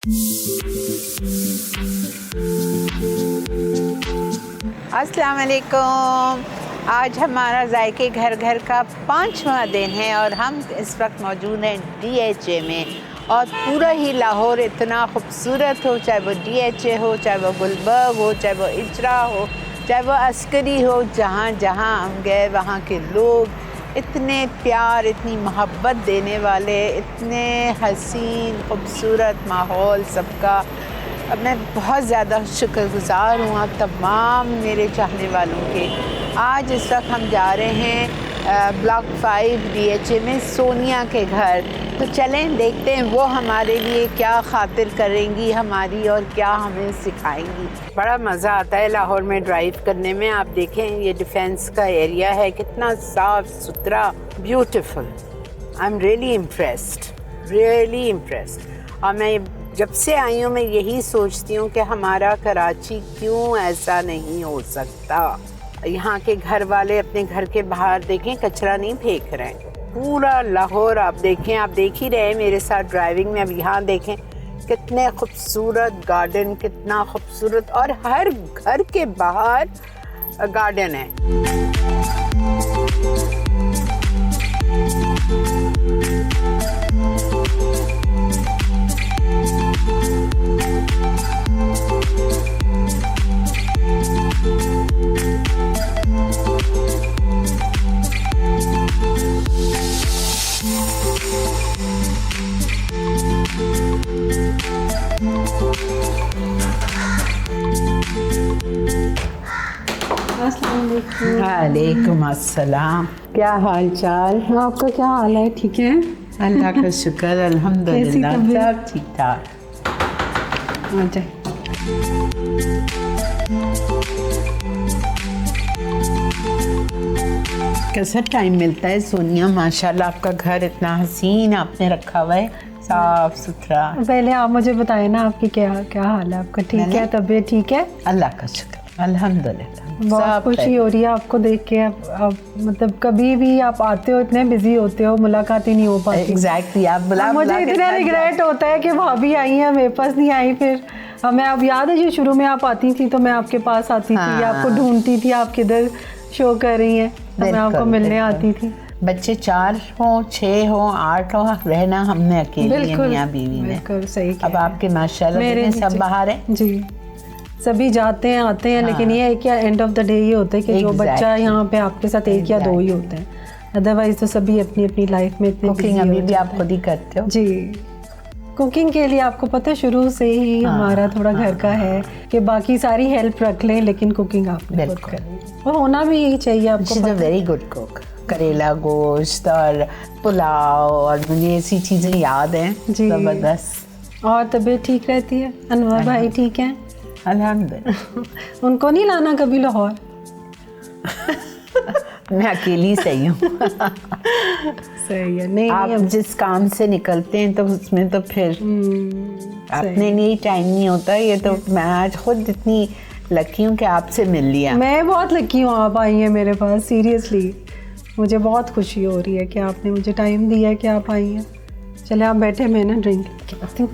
अस्सलाम वालेकुम। आज हमारा जायके घर घर का 5वां दिन है और हम इस वक्त मौजूद हैं DHA में। और पूरा ही लाहौर इतना खूबसूरत हो, चाहे वो DHA हो, चाहे वो गुलबर्ग हो, चाहे वो इजरा हो, चाहे वो अस्करी हो, जहाँ जहाँ हम गए वहाँ के लोग इतने प्यार, इतनी मोहब्बत देने वाले, इतने हसीन खूबसूरत माहौल सबका। अब मैं बहुत ज़्यादा शुक्रगुज़ार हूँ आप तमाम मेरे चाहने वालों के। आज इस वक्त हम जा रहे हैं ब्लॉक 5 DHA में सोनिया के घर। तो चलें देखते हैं वो हमारे लिए क्या खातिर करेंगी हमारी और क्या हमें सिखाएंगी। बड़ा मज़ा आता है लाहौर में ड्राइव करने में। आप देखें ये डिफेंस का एरिया है, कितना साफ़ सुथरा, beautiful. I am really impressed. और मैं जब से आई हूँ मैं यही सोचती हूँ कि हमारा कराची क्यों ऐसा नहीं हो सकता। यहाँ के घर वाले अपने घर के बाहर देखें, कचरा नहीं फेंक रहे हैं। पूरा लाहौर आप देखें, आप देख ही रहे हैं मेरे साथ ड्राइविंग में। अब यहाँ देखें कितने खूबसूरत गार्डन, कितना खूबसूरत, और हर घर के बाहर गार्डन है। वालेकुम अस्सलाम। क्या हाल चाल? आपका क्या हाल है? ठीक है, अल्लाह का शुक्र, अल्हम्दुलिल्लाह, सब ठीक ठाक। आ जाए। कैसा टाइम मिलता है सोनिया? माशाल्लाह आपका घर इतना हसीन आपने रखा हुआ है, साफ सुथरा। पहले आप मुझे बताएं ना, आपकी क्या हाल है? आपका ठीक है? तबीयत ठीक है? अल्लाह का शुक्र, अल्हम्दुलिल्लाह। बहुत खुशी हो रही है आपको देख के। अब मतलब कभी भी आप आते हो, इतने बिजी होते हो, मुलाकात ही नहीं हो पाती। एग्जैक्टली। आप बुला मुझे इतना रिग्रेट होता है कि भाभी आई हैं, मेरे पास नहीं आई। फिर हमें अब याद है जो शुरू में आप आती थी तो मैं आपके पास आती थी, आपको ढूंढती थी, आप किधर शो कर रही हैं, तो मैं आपको मिलने आती थी। बच्चे 4 हों, 6 हों, 8 हों, रहना हमने अकेले मियां बीवी में। बिल्कुल सही। अब आपके माशाल्लाह मेरे सब बाहर हैं जी, सभी जाते हैं आते हैं। लेकिन ये है कि एंड ऑफ द डे ये होता है कि जो बच्चा यहाँ पे आपके साथ एक या 2 ही होते हैं, अदरवाइज तो सभी अपनी अपनी लाइफ में इतने कुकिंग अभी भी आप खुद ही करते हो? जी, कुकिंग के लिए आपको पता है शुरू से ही हमारा थोड़ा घर का है कि बाकी सारी हेल्प रख लें, लेकिन कुकिंग आपने खुद करनी और होना भी यही चाहिए आपको। Very good cook. करेला गोश्त और पुलाव और मुझे ऐसी चीज़ें याद हैं, ज़बरदस्त। और तबीयत ठीक रहती है? अनवर भाई ठीक हैं? अल्हम्दुलिल्लाह। उनको नहीं लाना कभी लाहौर? मैं अकेली सही हूँ। सही है। नहीं, आप जिस काम से निकलते हैं तो उसमें तो फिर अपने लिए टाइम नहीं होता। ये तो मैं आज खुद इतनी लकी हूँ कि आपसे मिल लिया। मैं बहुत लकी हूँ आप आई हैं मेरे पास। सीरियसली मुझे बहुत खुशी हो रही है कि आपने मुझे टाइम दिया है कि आप आई हैं। चले आप बैठे, मैं ना ड्रिंक लेके आती हूँ।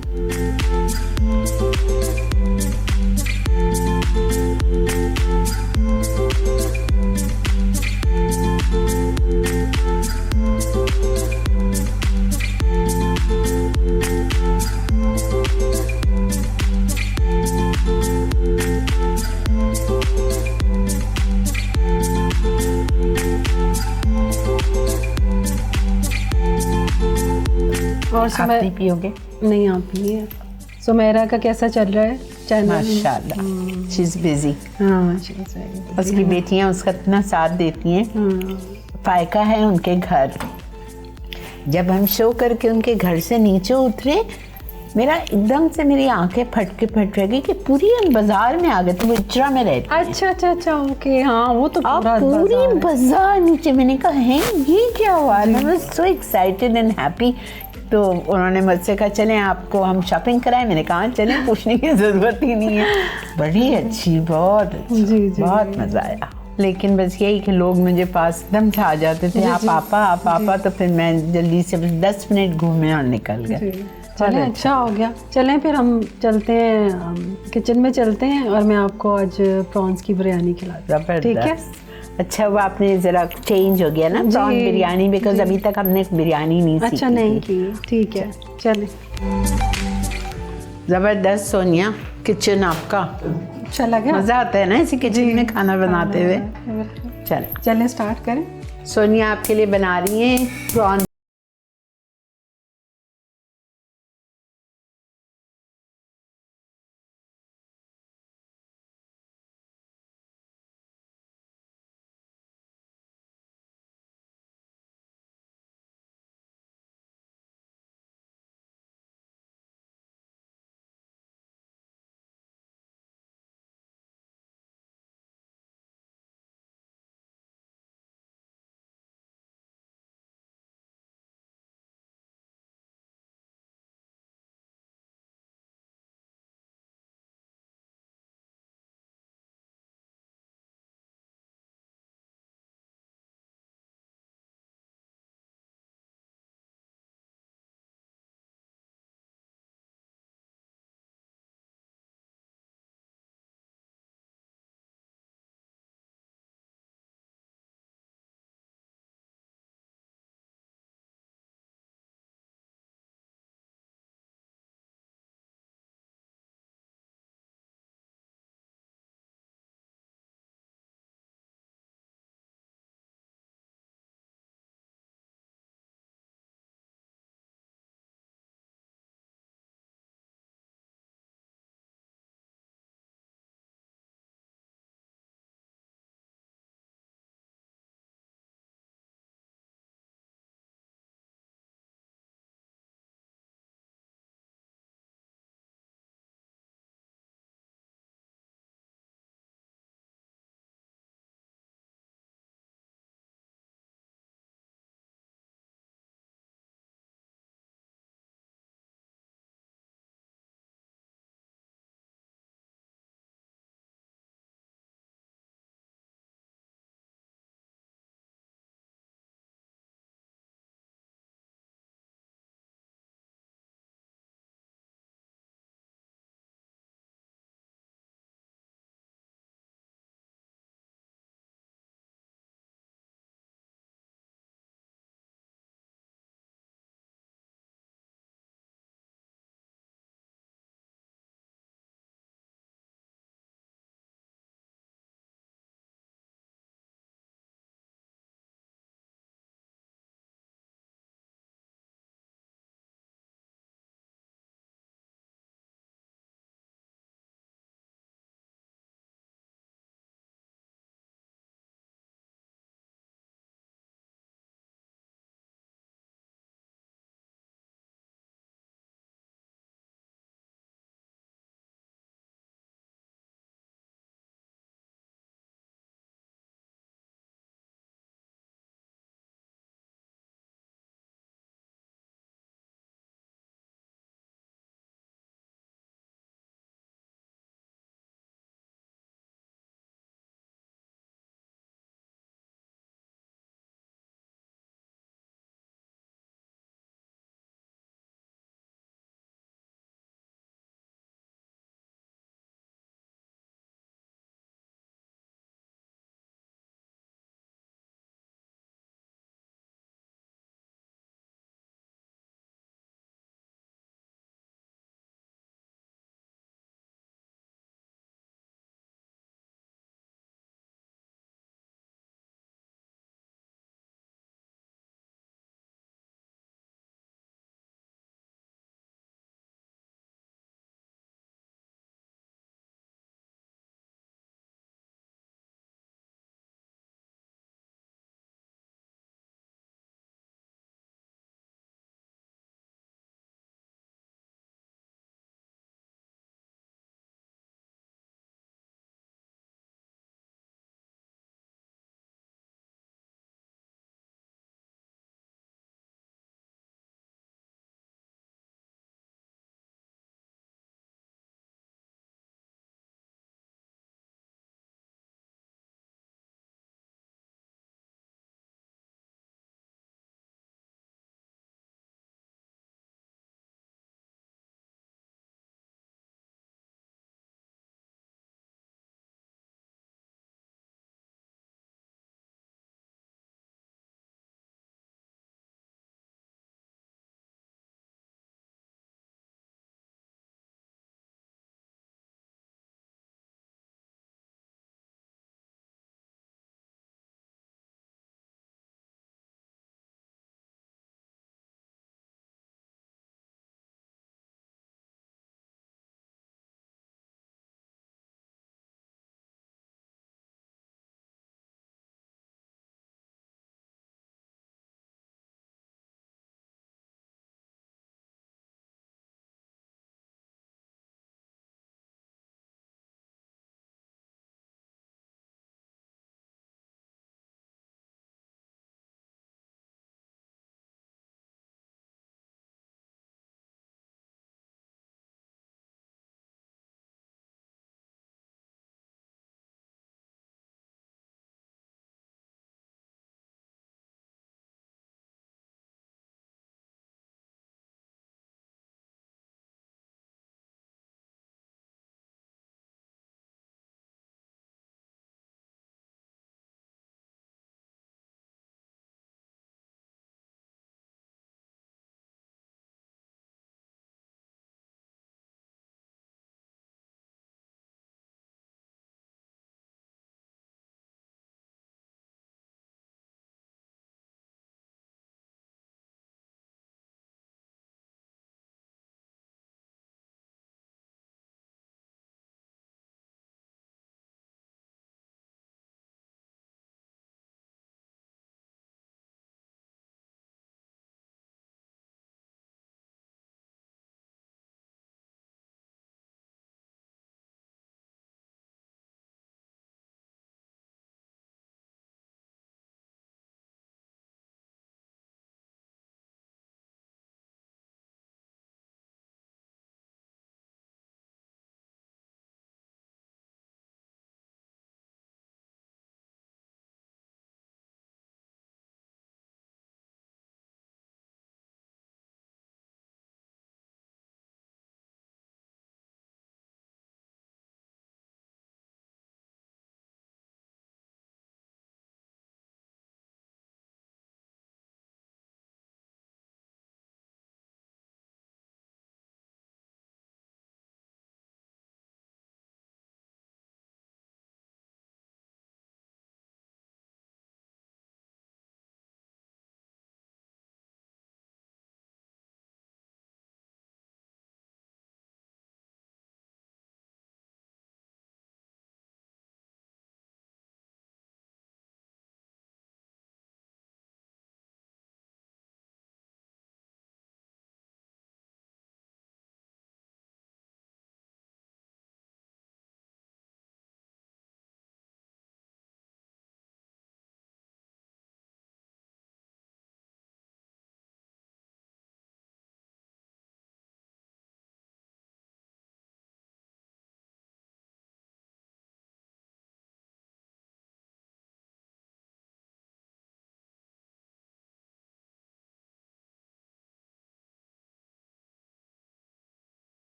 और आप नहीं पियोगे? नहीं, आप पिए। सुमेरा का कैसा चल रहा है चैनल? माशाल्लाह, शी इज़ बिजी। हाँ, उसकी बेटियां उसका इतना साथ देती हैं। फायका है उनके घर। जब हम शो करके उनके घर से नीचे उतरे, मेरा एकदम से मेरी आंखें फट रह गई कि पूरी हम बाजार में आ गए। तो वो इजरा में रहती हैं। अच्छा, ओके। हाँ, वो तो पूरी बाजार नीचे। मैंने कहा है ये क्या हुआ? I was so excited and happy. तो उन्होंने मुझसे कहा चलें आपको हम शॉपिंग कराएं। मैंने कहा चलें, पूछने की ज़रूरत ही नहीं है। बड़ी अच्छी, बहुत अच्छी, बहुत मज़ा आया। लेकिन बस यही कि लोग मुझे पास एकदम से आ जाते थे, आप पापा, तो फिर मैं जल्दी से 10 मिनट घूमे और निकल गए। चलें, अच्छा हो गया। चलें फिर हम चलते हैं किचन में चलते हैं और मैं आपको आज प्रॉन्स की बिरयानी खिलाती हूँ, ठीक है? अच्छा, वो आपने ज़रा चेंज हो गया ना प्रॉन बिरयानी, बिकॉज अभी तक हमने बिरयानी नहीं सीखी। अच्छा नहीं की, ठीक है। चलें, ज़बरदस्त सोनिया, किचन आपका अच्छा लगा? मज़ा आता है ना इसी किचन में खाना बनाते हुए। चलें चलें स्टार्ट करें। सोनिया आपके लिए बना रही है प्रॉन